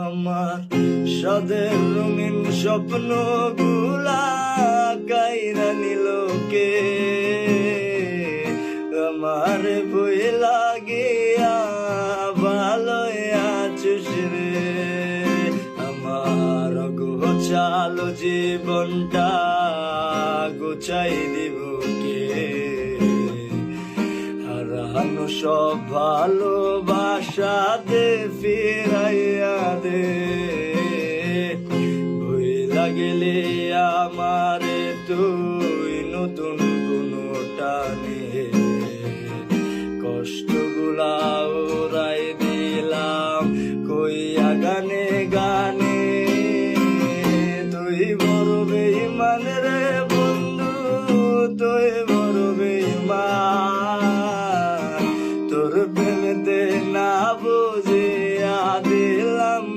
আমার সাদের রঙিন স্বপ্ন গুলা কাইরা নিল কে, আমার বই লাগিয়া ভালো আছিস রে, আমার গোছালো জীবনটা গোছাই দিব কে, হারানো সব ভালোবাসা দে ফিরাইয়া দে, ভুই লাগলে আমারে তুই নতুন কোনো টানে, কষ্টগুলা ওরাই দিলাম কইয়া গানে গান